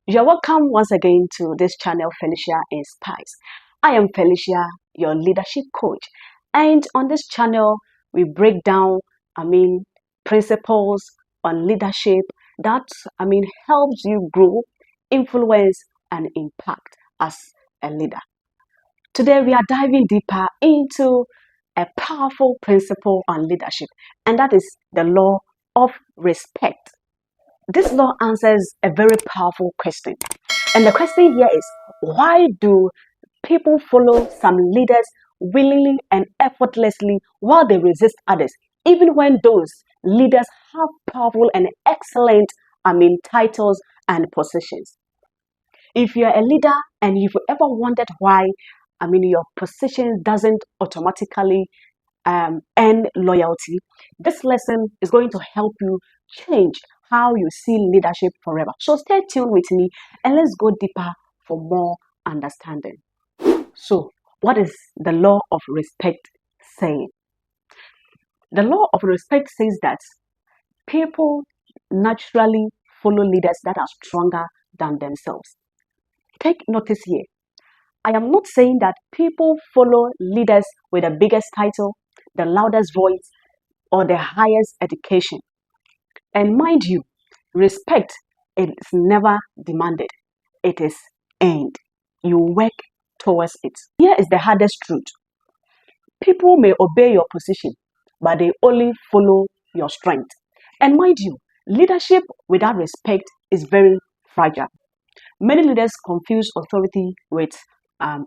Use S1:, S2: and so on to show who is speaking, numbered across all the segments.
S1: You're welcome once again to this channel, Felicia Inspires. I am Felicia, your leadership coach, and on this channel we break down, principles on leadership that helps you grow, influence, and impact as a leader. Today we are diving deeper into a powerful principle on leadership, and that is the law of respect. This law answers a very powerful question. And the question here is, why do people follow some leaders willingly and effortlessly while they resist others, even when those leaders have powerful and excellent, titles and positions? If you're a leader and you've ever wondered why, your position doesn't automatically earn loyalty, this lesson is going to help you change how you see leadership forever. So stay tuned with me and let's go deeper for more understanding. So, what is the law of respect saying? The law of respect says that people naturally follow leaders that are stronger than themselves. Take notice here. I am not saying that people follow leaders with the biggest title, the loudest voice, or the highest education. And mind you, respect is never demanded. It is earned. You work towards it. Here is the hardest truth. People may obey your position, but they only follow your strength. And mind you, leadership without respect is very fragile. Many leaders confuse authority with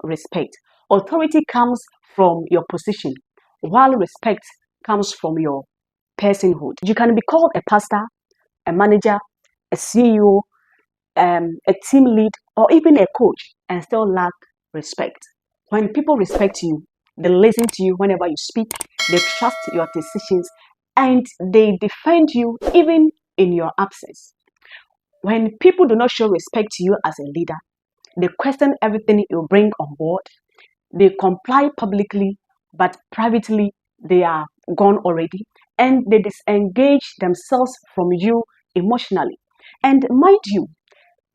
S1: respect. Authority comes from your position, while respect comes from your personhood. You can be called a pastor, a manager, a CEO, a team lead, or even a coach and still lack respect. When people respect you, they listen to you whenever you speak, they trust your decisions, and they defend you even in your absence. When people do not show respect to you as a leader, they question everything you bring on board. They comply publicly, but privately they are gone already, and they disengage themselves from you emotionally. And mind you,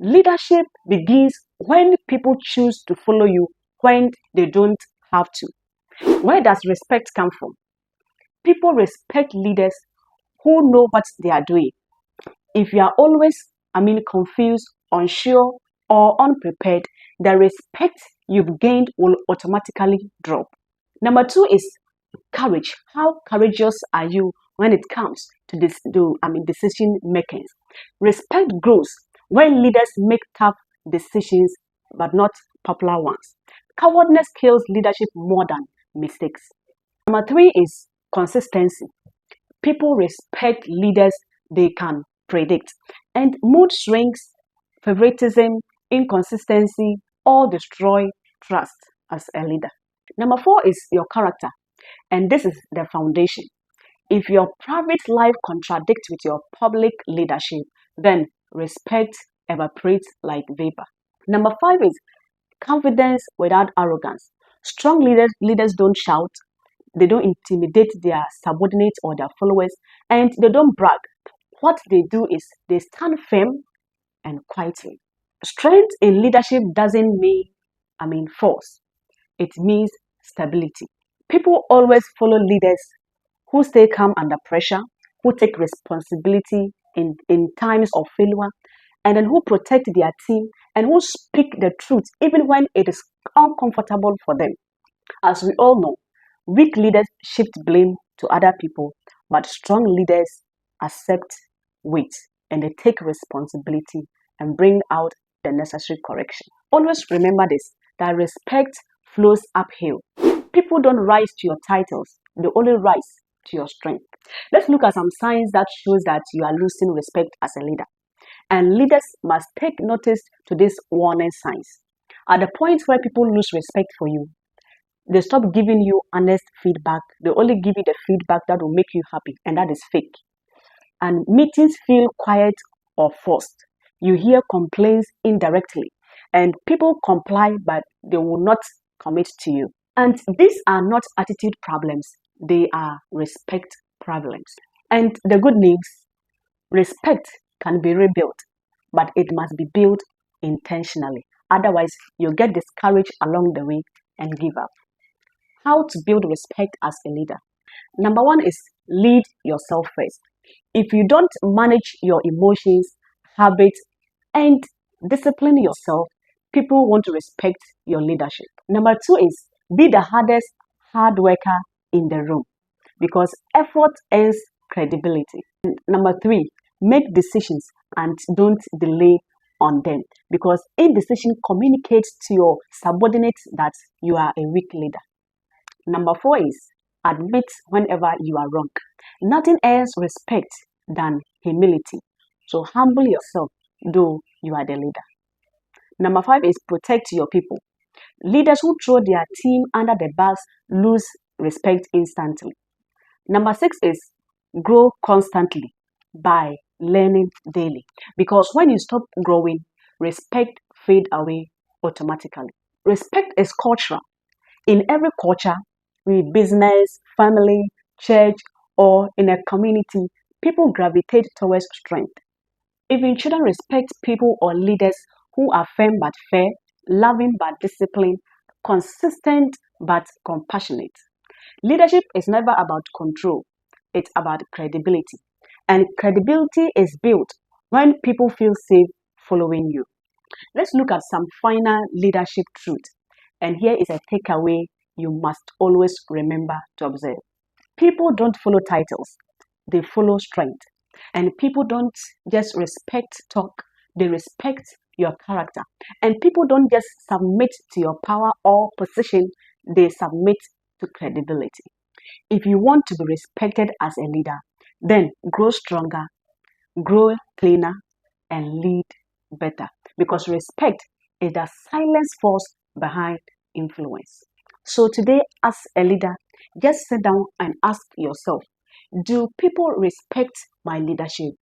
S1: leadership begins when people choose to follow you when they don't have to. Where does respect come from? People respect leaders who know what they are doing. If you are always, confused, unsure, or unprepared, the respect you've gained will automatically drop. Number two is courage. How courageous are you when it comes to decision making? Respect grows when leaders make tough decisions but not popular ones. Cowardness kills leadership more than mistakes. Number three is consistency. People respect leaders they can predict, and mood swings, favoritism, inconsistency all destroy trust as a leader. Number four is your character, and this is the foundation. If your private life contradicts with your public leadership, then respect evaporates like vapor. Number five is confidence without arrogance. Strong leaders don't shout, they don't intimidate their subordinates or their followers, and they don't brag. What they do is they stand firm and quietly. Strength in leadership doesn't mean, force. It means stability. People always follow leaders who stay calm under pressure, who take responsibility in times of failure, and then who protect their team and who speak the truth even when it is uncomfortable for them. As we all know, weak leaders shift blame to other people, but strong leaders accept weight and they take responsibility and bring out the necessary correction. Always remember this, that respect flows uphill. People don't rise to your titles, they only rise to your strength. Let's look at some signs that shows that you are losing respect as a leader. And leaders must take notice to these warning signs. At the point where people lose respect for you, they stop giving you honest feedback. They only give you the feedback that will make you happy, and that is fake. And meetings feel quiet or forced. You hear complaints indirectly, and people comply, but they will not commit to you. And these are not attitude problems, they are respect problems. And the good news, respect can be rebuilt, but it must be built intentionally. Otherwise, you'll get discouraged along the way and give up. How to build respect as a leader? Number one is lead yourself first. If you don't manage your emotions, habits, and discipline yourself, people won't respect your leadership. Number two is be the hard worker in the room because effort earns credibility. And number three, make decisions and don't delay on them because indecision communicates to your subordinates that you are a weak leader. Number four is admit whenever you are wrong. Nothing else respect than humility. So humble yourself, though you are the leader. Number five is protect your people. Leaders who throw their team under the bus lose respect instantly. Number six is grow constantly by learning daily. Because when you stop growing, respect fade away automatically. Respect is cultural. In every culture, be business, family, church, or in a community, people gravitate towards strength. Even children respect people or leaders who are firm but fair, loving but disciplined, consistent but compassionate. Leadership is never about control, it's about credibility. And credibility is built when people feel safe following you. Let's look at some final leadership truth. And here is a takeaway you must always remember to observe. People don't follow titles, they follow strength. And people don't just respect talk, they respect your character. And people don't just submit to your power or position, they submit to credibility. If you want to be respected as a leader, then grow stronger, grow cleaner, and lead better. Because respect is the silent force behind influence. So today, as a leader, just sit down and ask yourself, do people respect my leadership?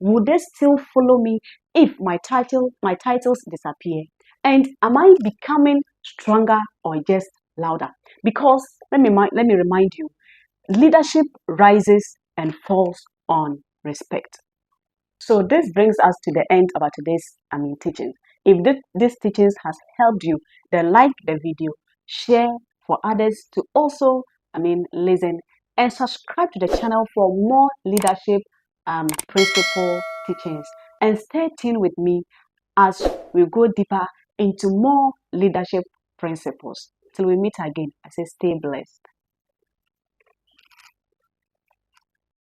S1: Would they still follow me if my titles disappear? And am I becoming stronger or just louder? Because let me remind you, leadership rises and falls on respect. So this brings us to the end of our today's teaching. If this teachings has helped you, then like the video, share for others to also listen, and subscribe to the channel for more leadership principle teachings. And stay tuned with me as we go deeper into more leadership principles. Till we meet again, I say stay blessed.